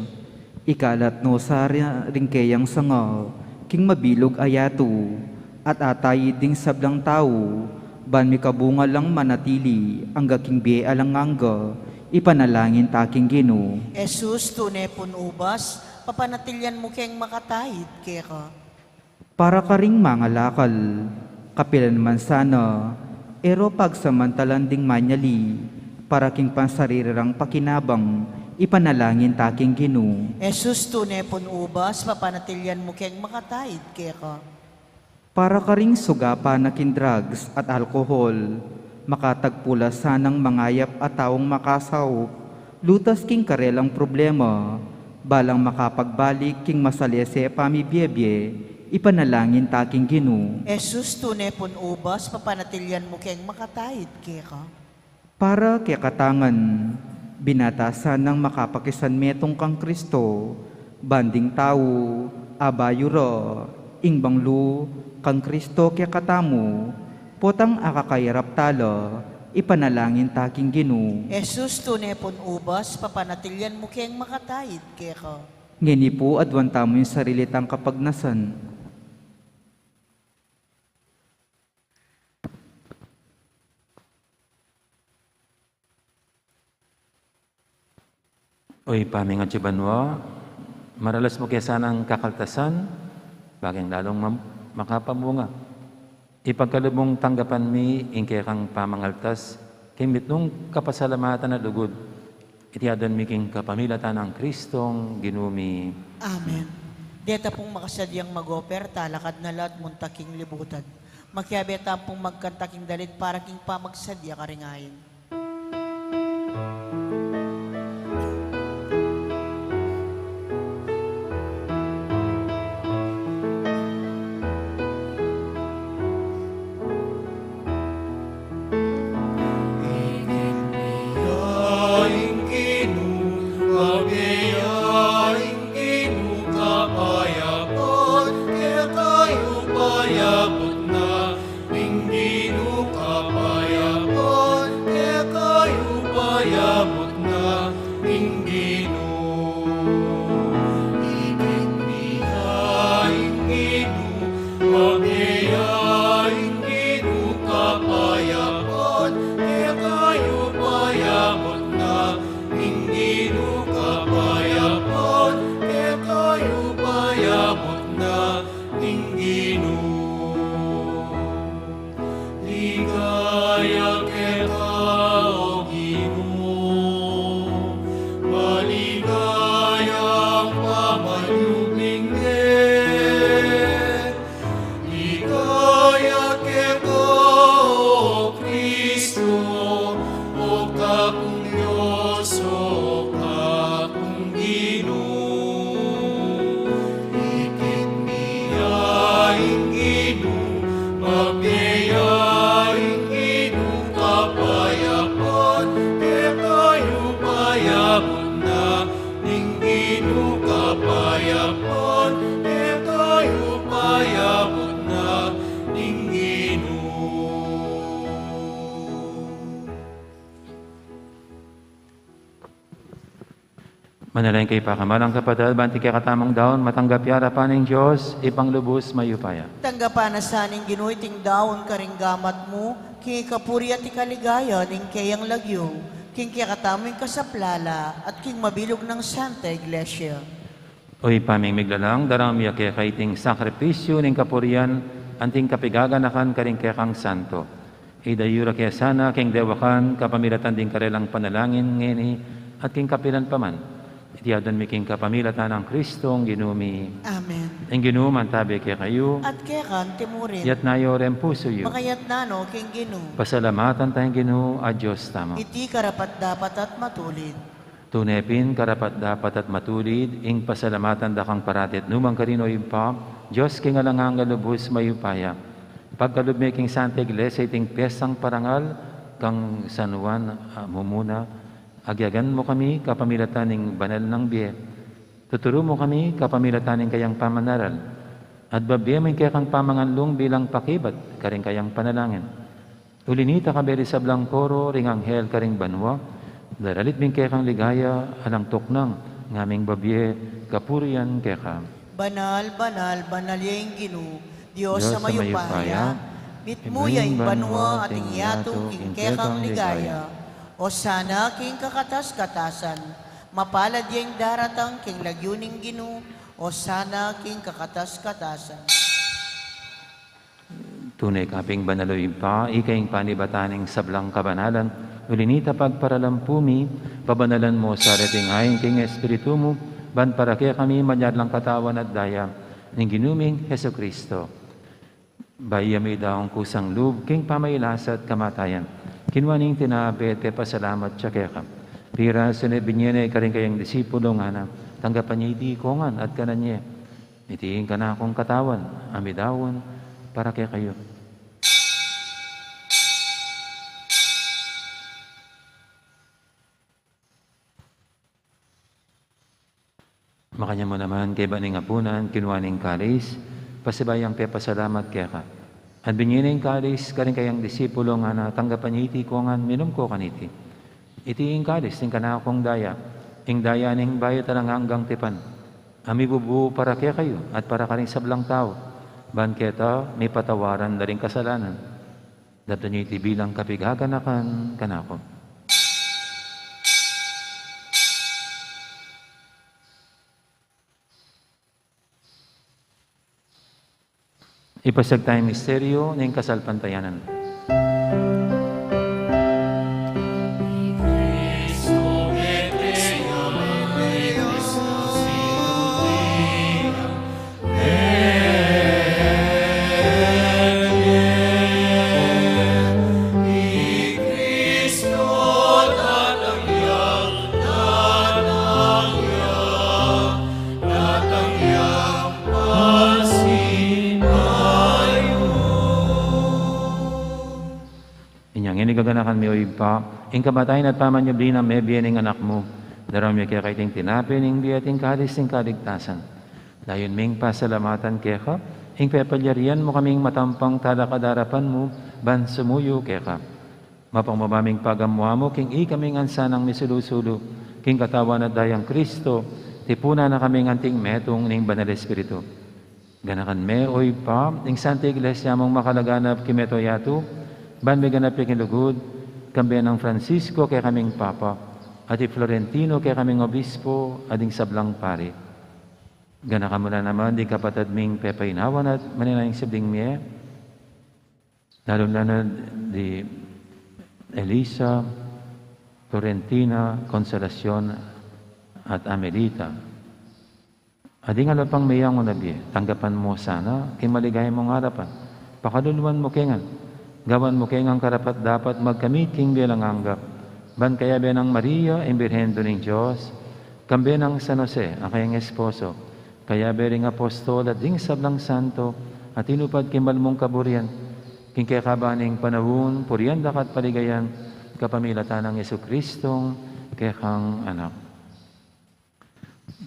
ikalat no sa ringkeyang sanga, king mabilog ayatu, at atay ding sablang tao, ban mi kabunga lang manatili, angga king biye alanganga, ipanalangin taking Gino. Jesus, tunepon ubas, papanatilyan mo keng makatayid keka. Para ka ring mga lakal, kapilan man sana, ero pagsamantalan ding manyali, para king pansarirang pakinabang, ipanalangin taking Gino. Jesus, tunepon ubas, papanatilyan mo keng makatayid keka. Para ka ring sugapa na king drugs at alkohol, makatagpula sanang mangayap at taong makasaw, lutas king karelang problema, balang makapagbalik king masalese pamibiyebye, ipanalangin taking Gino. Jesus, tunepon ubas, papanatilyan mo keng makatayid keka. Para kaya katangan, binatasan ng makapakisan metong kang Kristo, banding tao, abayuro, ingbanglu, kang Kristo kaya katamu, potang akakayarap talo, ipanalangin taking Gino. Jesus, tunepon ubas, papanatilyan mo keng makatayid keka. Ngini po adwanta mo yung sarilitang kapagnasan. Oy, pamingat si Banwa, maralas mo kaya sanang kakaltasan, bagay lalong makapamunga. Ipagkalubong tanggapan mi, ingke kang pamangaltas, kimit nung kapasalamatan na lugod. Itiyadan mi king kapamilatan ng Kristong ginumi. Amen. Deta pong makasadyang mag-oper, talakad na lahat, muntaking libutan. Makiabeta pong magkantaking dalit para king pamagsadya karingayin. Kapayapon, ito'y upaya Manalayin kay pakamalang kapatid, banti kay katamang daon, matanggap yara pa ng Diyos, ipanglubos mayupaya. Tanggapan na saning ginuiting daon karing gamat mo, king kapuri at ikaligaya, ning kayang lagyo, king kakataming kasaplala, at king mabilog ng Santa Iglesia. Oy paming miglalang, darang miya kaya kaiting sakripisyo ning kapurian, anting kapigaganakan karing kaya kang santo. Idayura kaya sana, king dewakan, kapamilatan din karelang panalangin ngeni, at king kapilan paman. Itiyadan mi king kapamilatan ng Kristong ginumi. Amen. Ang ginuman tabi kaya kayo, At kekan timurin, yat nayo rin puso yu. makayat nano king ginu, Pasalamatan tayong ginu, adyos tamo. iti karapat dapat at matulid. Tunepin, karapat dapat at matulid, ing pasalamatan da kang paratit numang karino yung pa, Diyos king alangang galubos mayupaya. Pagkalubmi king Santa Iglesia, iting piyesang parangal, kang San Juan mumuna, agyagan mo kami kapamilatan ng banal ng biye. Tuturo mo kami kapamilatan ng kayang pamanaral. At babiyamin kaya kang pamanganlong bilang pakibat, karing kayang panalangin. Ulinita ka beri sa blangkoro, ring anghel karing banwa, daralit min kaya kang ligaya, alang tuknang, ngaming babiye, kapurian kaya ka. Banal, banal, banal yung ginu, Diyos Diyos sa sa mayupaya, mayupaya, bitmuya yung banwa at ingyatong king kekang ligaya. O sana king kakatas-katasan, mapalad yung daratang king lagyuning ginu, o sana king kakatas-katasan. Tunay kaping banaloy pa, ikaing panibataning sablang kabanalan, ulinita pagparalampumi, pabanalan mo sa reting ayon king Espiritu mo, ban para kaya kami manyadlang katawan at daya, ng ginuming Heso Kristo. Bayami daong kusang lub, king pamayilasa at kamatayan, kinwaning tinabete pasalamat siya kaya ka. Pira sunebinyan ay karing kayang disipulo nga na, tanggapan niya iti kongan at kanan niya. Itiin ka na akong katawan, amidawon, para kaya kayo. Makanya mo naman kay baning apunan, kinwaning kalis, pasibayang pasalamat kaya ka. At binyining kalis, karing kayang disipulo nga na tanggapan niya iti kongan, minum ko kaniti. Iti ing kalis, ting kanakong daya, ing daya ning bayo talang hanggang tipan. Ami bubu para kaya kayo, at para karing sablang tao. Banketa, may patawaran na rin kasalanan. Dato niya iti bilang kapigaganakan kanako. Ipasag tayong misteryo ng kasalpantayanan. Cristo Betea, Cristo tatangyak, tatangyak Inyang inigaganakan mi oy pa, ing kamatayan at pamanyabli na may biyaning anak mo, daram mi kaya kaiting tinapin, ing biyating kalis, ing kaligtasan. Dayon ming pasalamatan kaya ka, ing pepalyarian mo kaming matampang talakadarapan mo, ban sumuyo kaya ka. Mapangmamaming pagamuha mo, king kaming ansanang misulusulo, king katawan at dayang Kristo, tipuna na kaming anting metong ning banal Espiritu. Ganakan me oy pa, ing Santa Iglesia mong makalaganap kimeto yato, ban may ganap yung lugod, kambiyan ng Francisco kaya kaming Papa, at Florentino kaya kaming Obispo, ading sablang pari. Ganakan mo na naman, di kapatid ming pepainawan at maninayang sibling miye, lalo na di Elisa, Florentina, Consolacion, at Amelita. Ading alapang mayang unabi, tanggapan mo sana, kay maligay mong harapan, pakaluluan mo kengan, gawan mo kengang karapat dapat magkamit king bilang anggap, ban kaya benang Maria, imbirhendo ng Diyos, kambi ng San Jose, ang kayang esposo, kaya bering apostol at ding sablang santo, at inupad kimbal mong kaburian, king kaya kabaning panahon, purian dakat paligayan, kapamilatan ng Yesu Kristong, kaya kang anak.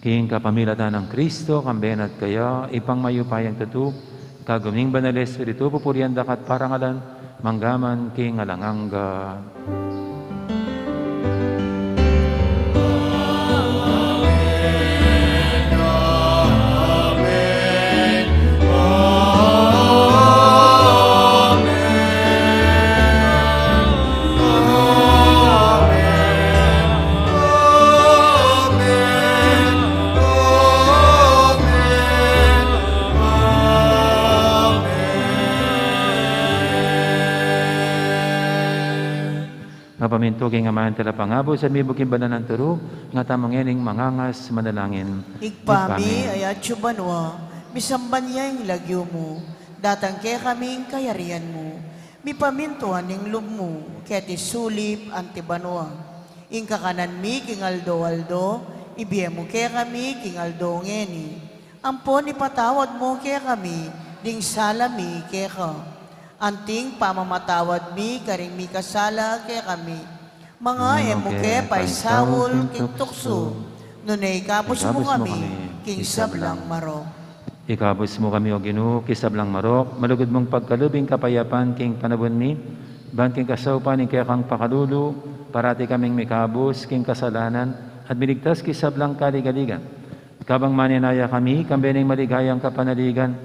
King kapamilatan ng Kristo, kamben at kaya, ipang mayupayang tutu, kaguming banal Espiritu, pupurian dakat parangalan, manggaman king alanganga. Amen. kami tuging amahan tala pangabo sa mibuking banan ng turo, nga tamang ening mangangas manalangin. Igpami ayat banwa, bisamban niya yung lagyo mo, datang kaya kaming kayarian mo, mipamintuhan ng lub mo, kaya ti sulip antibanwa. Ingka kanan mi king aldo, ibiye mo kaya kami king aldo ngeni. Ampon ipatawad mo kaya kami, ding salami kaya ka. Anting pamamatawad mi, karing mi kasala kaya kami. Mga emo kaya paisawol king tukso, nunay kapos mo kami, king sablang maro. Ikabos mo kami o Ginoo, kisablang marok, malugod mong pagkalubing kapayapan king panabon mi, ban king kasaupan kaya kang pakalulu, parati kaming mikabos king kasalanan, at binigtas kisablang kaligaligan. Kabang maninaya kami, kambening maligayang kapanaligan,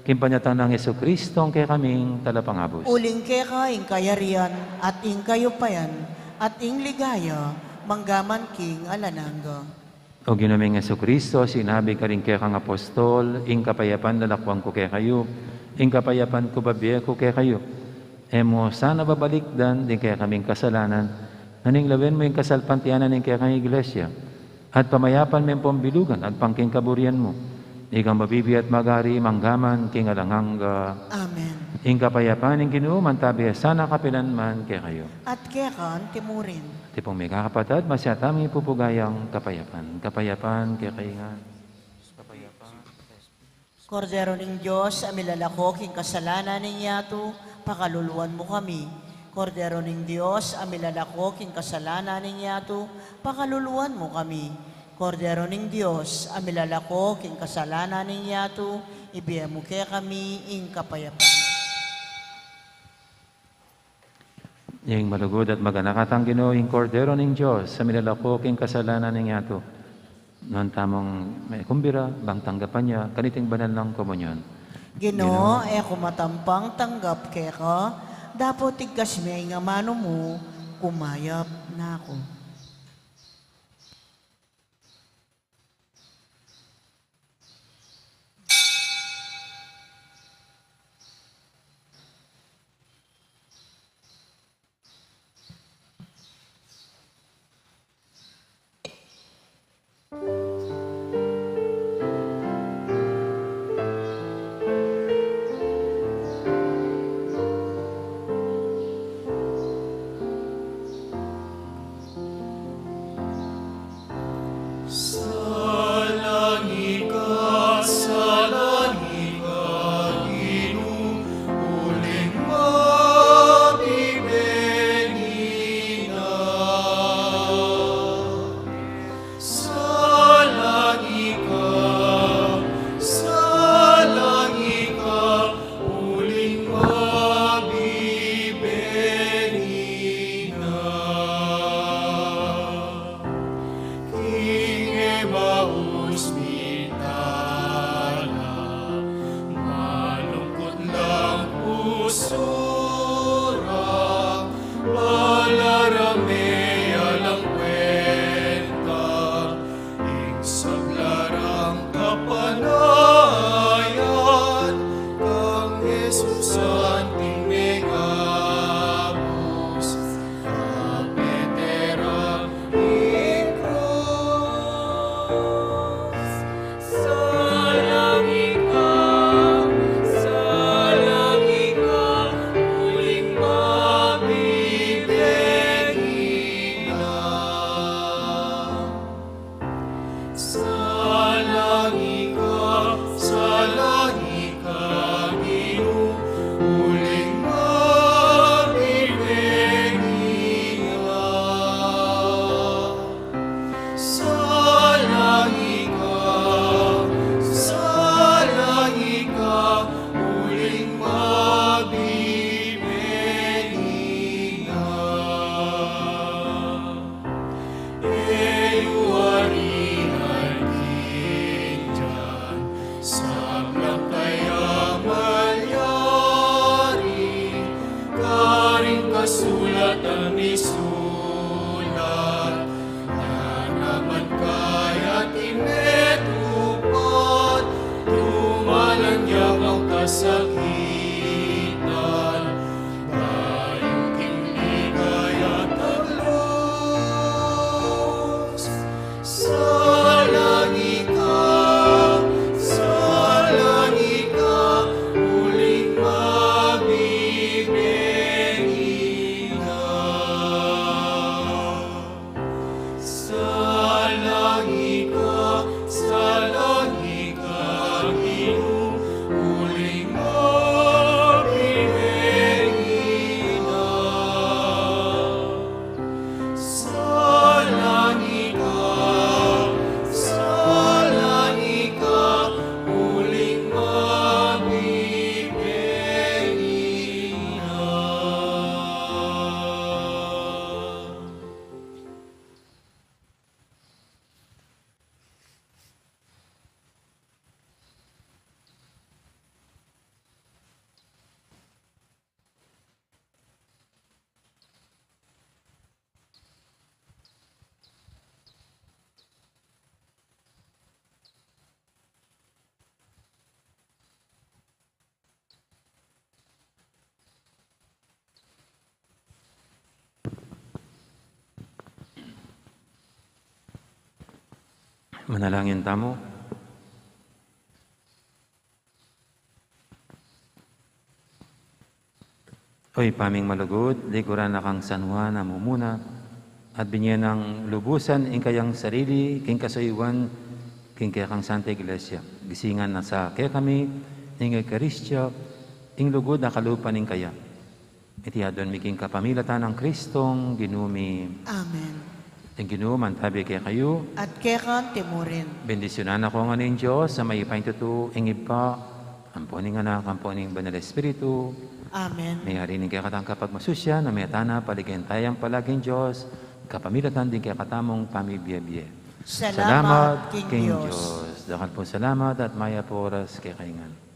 kimpanyatan ng Yesu Kristo kaya kaming talapangabos. Uling kaya ka, ing kayarian, at ing kayupayan, at ing ligaya, manggaman king alananga. O ginaming Yesu Kristo, sinabi ka rin kaya kang apostol, ing kapayapan lalakwang ko kaya kayo, ing kapayapan ko babiya ko kaya kayo. Emo sana babalikdan din kaya kaming kasalanan, naning lawin mo yung kasalpantianan ng kaya kang iglesia, at pamayapan mo yung pambilugan at pangking kaburian mo. Ikang mabibi at magari, manggaman, king alanganga. Amen. Ing kapayapan ng Ginoo, mantabi sana kapilan man kaya kayo. At kaya ka, timurin. Tipong may kakapatad, masyatami pupugayang kapayapan. Kapayapan kaya kaingan. Kordero ng Diyos, amilalako king kasalanan ng yato, pakaluluan mo kami. Kordero ng Diyos, amilalako king kasalanan ng yato, pakaluluan mo kami. Kordero ng Diyos, amilalako king kasalanan ng yato, ibiya mo kaya kami ing kapayapan. Yung malugod at maganakatang Ginoo, yung kordero ng Diyos, sa milalako king kasalanan ng yato. Noon tamang may kumbira, bang tanggapan niya, kaniting banal ng komunyon. Ginoo, kumatampang tanggap kaya ka, dapat tigkas may nga mano mo, kumayap na ako. Manalangin tamo. Oy, paming malugod, likuran na kang San Juan na mumuna, at binyan ng lubusan in kayang sarili, king kasayuan, king kaya kang Santa Iglesia. Gisingan na sa kaya kami, ing Eukaristya, ing lugod na kalupan ing kaya. Itiyadon miking kapamilatan ng Kristong ginumi. Amen. Ing ginuman tabi kaya kayo, At kekan timurin. bendisyonan ako nga ng Diyos sa may paintutu, ing ipa, amponing anak, amponing banal Espiritu, Amen. may harinig kaya katang kapag masusya, na may atana, paligyan tayang palaging Diyos, kapamilatan din kaya katamong pamibiyabye. Salamat, King Diyos. Diyos. Dakal po salamat at maya po oras kay kaingan.